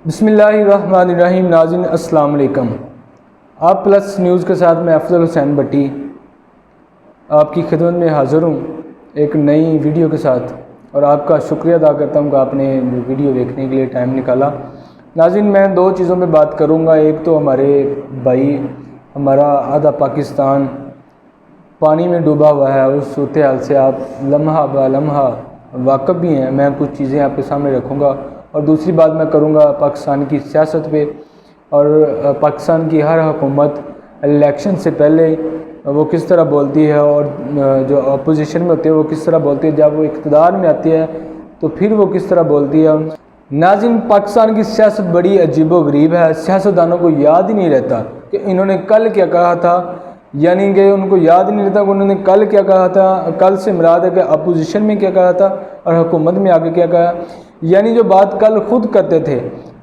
بسم اللہ الرحمن الرحیم۔ ناظرین السلام علیکم۔ آپ پلس نیوز کے ساتھ میں افضل حسین بٹی آپ کی خدمت میں حاضر ہوں ایک نئی ویڈیو کے ساتھ، اور آپ کا شکریہ ادا کرتا ہوں کہ آپ نے ویڈیو دیکھنے کے لیے ٹائم نکالا۔ ناظرین میں دو چیزوں پہ بات کروں گا، ایک تو ہمارے بھائی، ہمارا آدھا پاکستان پانی میں ڈوبا ہوا ہے، اس صورتحال سے آپ لمحہ با لمحہ واقف بھی ہیں۔ میں کچھ چیزیں آپ کے سامنے رکھوں گا، اور دوسری بات میں کروں گا پاکستان کی سیاست پہ، اور پاکستان کی ہر حکومت الیکشن سے پہلے وہ کس طرح بولتی ہے، اور جو اپوزیشن میں ہوتی ہے وہ کس طرح بولتی ہے، جب وہ اقتدار میں آتی ہے تو پھر وہ کس طرح بولتی ہے۔ ناظرین پاکستان کی سیاست بڑی عجیب و غریب ہے، سیاستدانوں کو یاد ہی نہیں رہتا کہ انہوں نے کل کیا کہا تھا، یعنی کہ ان کو یاد نہیں رہتا کہ انہوں نے کل کیا کہا تھا۔ کل سے مراد ہے کہ اپوزیشن میں کیا کہا تھا اور حکومت میں آگے کیا کہا، یعنی جو بات کل خود کرتے تھے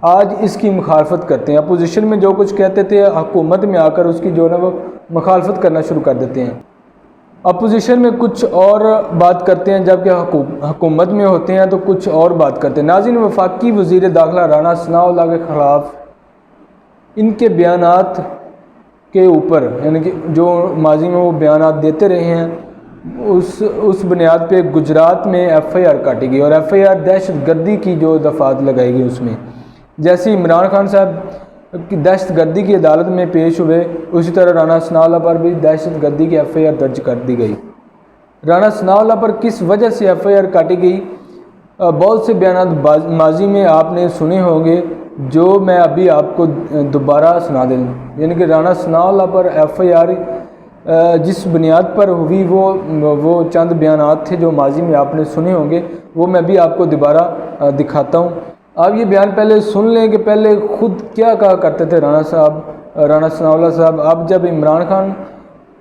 آج اس کی مخالفت کرتے ہیں۔ اپوزیشن میں جو کچھ کہتے تھے حکومت میں آ کر اس کی جو ہے وہ مخالفت کرنا شروع کر دیتے ہیں۔ اپوزیشن میں کچھ اور بات کرتے ہیں، جبکہ حکومت میں ہوتے ہیں تو کچھ اور بات کرتے ہیں۔ ناظرین وفاقی وزیر داخلہ رانا ثناء اللہ کے خلاف ان کے بیانات کے اوپر، یعنی کہ جو ماضی میں وہ بیانات دیتے رہے ہیں، اس بنیاد پہ گجرات میں ایف آئی آر کاٹی گئی، اور ایف آئی آر دہشت گردی کی جو دفعات لگائی گئی اس میں، جیسے عمران خان صاحب کی دہشت گردی کی عدالت میں پیش ہوئے، اسی طرح رانا ثناء اللہ پر بھی دہشت گردی کی ایف آئی آر درج کر دی گئی۔ رانا ثناء اللہ پر کس وجہ سے ایف آئی آر کاٹی گئی، بہت سے بیانات ماضی میں آپ نے سنے ہوں گے، جو میں ابھی آپ کو دوبارہ سنا دوں، یعنی کہ رانا ثناء اللہ پر ایف آئی آر جس بنیاد پر ہوئی وہ چند بیانات تھے جو ماضی میں آپ نے سنے ہوں گے، وہ میں بھی آپ کو دوبارہ دکھاتا ہوں۔ آپ یہ بیان پہلے سن لیں کہ پہلے خود کیا کہا کرتے تھے رانا ثناء اللہ صاحب۔ اب جب عمران خان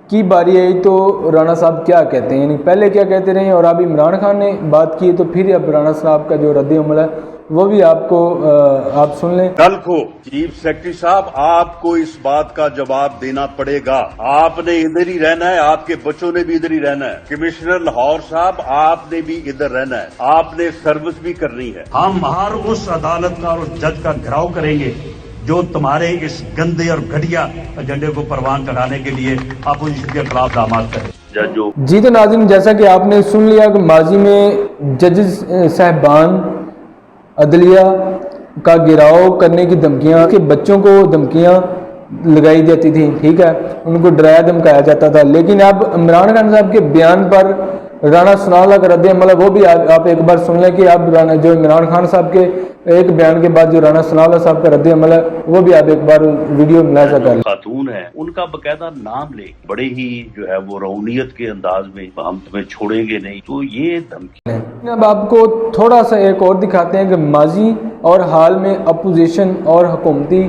کی باری آئی تو رانا صاحب کیا کہتے ہیں، یعنی پہلے کیا کہتے رہے، اور اب عمران خان نے بات کی تو پھر اب رانا صاحب کا جو رد عمل ہے وہ بھی آپ سن لیں۔ کل کو چیف سیکرٹری صاحب آپ کو اس بات کا جواب دینا پڑے گا، آپ نے ادھر ہی رہنا ہے، آپ کے بچوں نے بھی ادھر ہی رہنا ہے، کمشنر لاہور صاحب آپ نے بھی ادھر رہنا ہے، آپ نے سروس بھی کرنی ہے۔ ہم ہر اس عدالت کا اور اس جج کا گھراؤ کریں گے جو تمہارے اس گندے اور گھٹیا ایجنڈے کو پروان چڑھانے کے لیے اپوزیشن کے خلاف اقدامات کرے۔ جی تو ناظرین جیسا کہ آپ نے سن لیا کہ ماضی میں ججز صاحبان عدلیہ کا گھیراؤ کرنے کی دھمکیاں، کہ بچوں کو دھمکیاں لگائی جاتی تھیں، ٹھیک ہے، ان کو ڈرایا دھمکایا جاتا تھا، لیکن اب عمران خان صاحب کے بیان پر رانا ثناء اللہ کا رد عمل ہے وہ بھی آپ ایک بار سن لیں کہ اب جو عمران خان صاحب کے ایک بیان کے بعد جو رانا ثناء اللہ صاحب کا رد عمل ہے وہ بھی آپ ایک بار ویڈیو ملاحظہ کر لیں۔ خاتون ہے ان کا باقاعدہ نام لے بڑے ہی جو ہے وہ رونیت کے انداز میں ہم تمہیں چھوڑیں گے نہیں، تو یہ دھمکی۔ اب آپ کو تھوڑا سا ایک اور دکھاتے ہیں کہ ماضی اور حال میں اپوزیشن اور حکومتی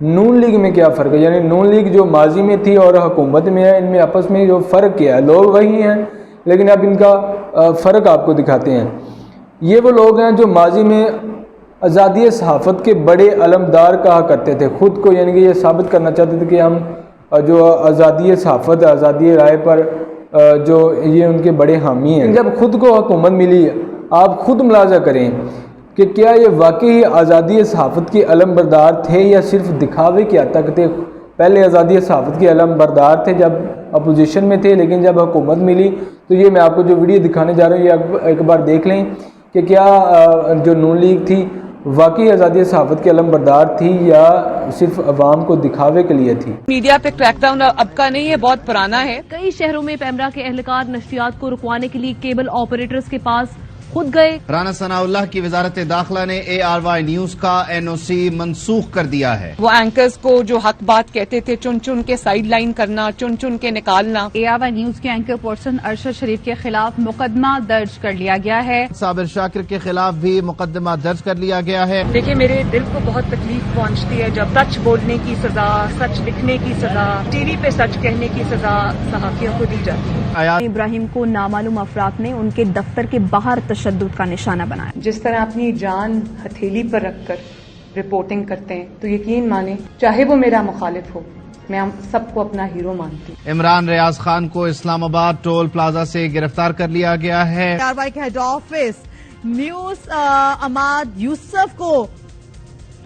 نون لیگ میں کیا فرق ہے، یعنی نون لیگ جو ماضی میں تھی اور حکومت میں ہے، ان میں آپس میں جو فرق کیا ہے۔ لوگ وہی ہیں لیکن اب ان کا فرق آپ کو دکھاتے ہیں۔ یہ وہ لوگ ہیں جو ماضی میں آزادی صحافت کے بڑے علمدار کہا کرتے تھے خود کو، یعنی کہ یہ ثابت کرنا چاہتے تھے کہ ہم جو آزادی صحافت، آزادی رائے پر جو یہ ان کے بڑے حامی ہیں۔ جب خود کو حکومت ملی آپ خود ملاحظہ کریں کہ کیا یہ واقعی آزادی صحافت کے علم بردار تھے یا صرف دکھاوے کی حد تک تھے۔ پہلے آزادی صحافت کے علم بردار تھے جب اپوزیشن میں تھے، لیکن جب حکومت ملی تو یہ میں آپ کو جو ویڈیو دکھانے جا رہا ہوں یہ ایک بار دیکھ لیں کہ کیا جو نون لیگ تھی واقعی آزادی صحافت کے علم بردار تھی یا صرف عوام کو دکھاوے کے لیے تھی۔ میڈیا پہ کریک ڈاؤن اب کا نہیں ہے، بہت پرانا ہے۔ کئی شہروں میں پیمرا کے اہلکار نشریات کو رکوانے کے لیے کیبل آپریٹرز کے پاس خود گئے۔ رانا ثناء اللہ کی وزارت داخلہ نے ARY نیوز کا NOC منسوخ کر دیا ہے۔ وہ اینکرز کو جو حق بات کہتے تھے چن چن کے سائیڈ لائن کرنا، چن چن کے نکالنا۔ ARY نیوز کے اینکر پرسن ارشد شریف کے خلاف مقدمہ درج کر لیا گیا ہے۔ صابر شاکر کے خلاف بھی مقدمہ درج کر لیا گیا ہے۔ دیکھیں میرے دل کو بہت تکلیف پہنچتی ہے جب سچ بولنے کی سزا، سچ لکھنے کی سزا، ٹی وی پہ سچ کہنے کی سزا صحافیوں کو دی جاتی ہے۔ ابراہیم کو نامعلوم افراد نے ان کے دفتر کے باہر تشدد کا نشانہ بنایا۔ جس طرح اپنی جان ہتھیلی پر رکھ کر رپورٹنگ کرتے ہیں تو یقین مانیں چاہے وہ میرا مخالف ہو میں سب کو اپنا ہیرو مانتی ہوں۔ عمران ریاض خان کو اسلام آباد ٹول پلازا سے گرفتار کر لیا گیا ہے۔ ARY کے ہیڈ آفس نیوز عماد یوسف کو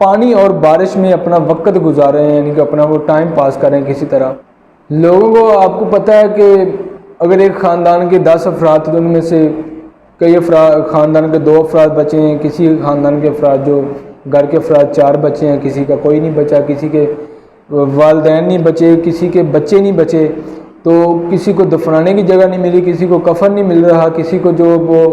پانی اور بارش میں اپنا وقت گزار رہے ہیں، یعنی کہ اپنا وہ ٹائم پاس کر رہے ہیں کسی طرح. لوگوں کو آپ کو پتہ ہے کہ اگر ایک خاندان کے 10 افراد تو ان میں سے کئی خاندان کے 2 افراد بچے ہیں، کسی خاندان کے افراد جو گھر کے افراد 4 بچے ہیں، کسی کا کوئی نہیں بچا، کسی کے والدین نہیں بچے، کسی کے بچے نہیں بچے، تو کسی کو دفنانے کی جگہ نہیں ملی، کسی کو کفن نہیں مل رہا، کسی کو جو وہ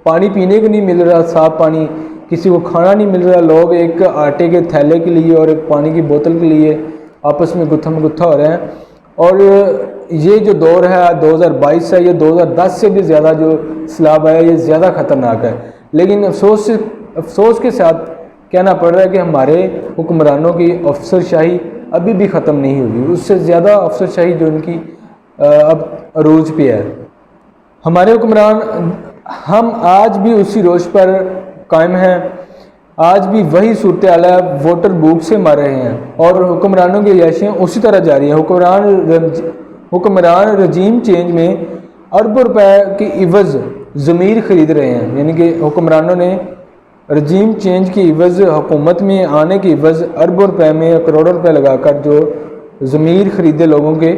پانی پینے کو نہیں مل رہا صاف پانی، کسی کو کھانا نہیں مل رہا. لوگ ایک آٹے کے تھیلے کے لیے اور ایک پانی کی بوتل کے لیے آپس میں گتھم گتھا ہو رہے ہیں. اور یہ جو دور ہے 2022 سے، یہ 2010 سے بھی زیادہ جو سیلاب آیا یہ زیادہ خطرناک ہے. لیکن افسوس کے ساتھ کہنا پڑ رہا ہے کہ ہمارے حکمرانوں کی افسر شاہی ابھی بھی ختم نہیں ہوئی، اس سے زیادہ افسر شاہی جو ان کی اب عروج پہ ہے. ہمارے حکمران ہم آج بھی اسی روش پر قائم ہیں، آج بھی وہی صورتحال ہے، ووٹر بھوک سے مر رہے ہیں اور حکمرانوں کی عیاشیاں اسی طرح جاری ہیں. حکمران رجیم چینج میں اربوں روپے کی عوض ضمیر خرید رہے ہیں، یعنی کہ حکمرانوں نے رجیم چینج کی عوض حکومت میں آنے کی عوض اربوں روپے میں کروڑوں روپے لگا کر جو ضمیر خریدے لوگوں کے،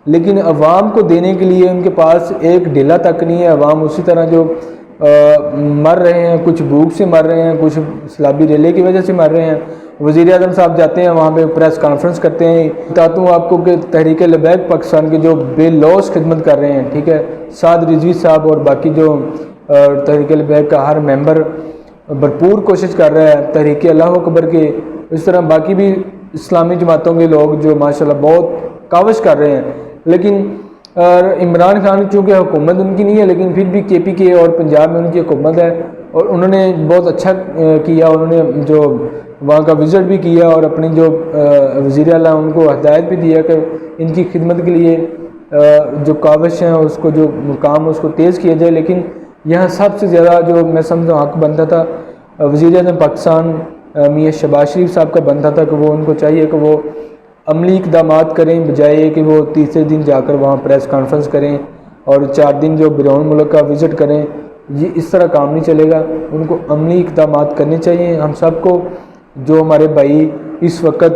لیکن عوام کو دینے کے لیے ان کے پاس ایک ڈھیلا تک نہیں ہے. عوام اسی طرح جو مر رہے ہیں، کچھ بھوک سے مر رہے ہیں، کچھ سیلابی ریلے کی وجہ سے مر رہے ہیں. وزیر اعظم صاحب جاتے ہیں وہاں پہ پریس کانفرنس کرتے ہیں. بتاتا ہوں آپ کو کہ تحریک لبیک پاکستان کے جو بے لوث خدمت کر رہے ہیں، ٹھیک ہے، سعد رضوی صاحب اور باقی جو تحریک لبیک کا ہر ممبر بھرپور کوشش کر رہا ہے، تحریک اللہ اکبر کے، اس طرح باقی بھی اسلامی جماعتوں کے لوگ جو ماشاءاللہ بہت کاوش کر رہے ہیں. لیکن عمران خان چونکہ حکومت ان کی نہیں ہے، لیکن پھر بھی KPK اور پنجاب میں ان کی حکومت ہے اور انہوں نے بہت اچھا کیا. انہوں نے جو وہاں کا وزٹ بھی کیا اور اپنی جو وزیر اعلیٰ ان کو ہدایت بھی دیا کہ ان کی خدمت کے لیے جو کاوش ہیں اس کو جو کام اس کو تیز کیا جائے. لیکن یہاں سب سے زیادہ جو میں سمجھتا ہوں حق بنتا تھا وزیر اعظم پاکستان میاں شہباز شریف صاحب کا بنتا تھا کہ وہ ان کو چاہیے کہ وہ عملی اقدامات کریں، بجائے کہ وہ تیسرے دن جا کر وہاں پریس کانفرنس کریں اور 4 دن جو بیرون ملک کا وزٹ کریں. یہ اس طرح کام نہیں چلے گا، ان کو عملی اقدامات کرنے چاہیے. ہم سب کو جو ہمارے بھائی اس وقت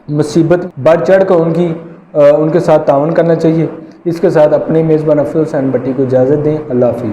مصیبت بڑھ چڑھ کر ان کے ساتھ تعاون کرنا چاہیے. اس کے ساتھ اپنے میزبان افضل حسین بٹی کو اجازت دیں. اللہ حافظ.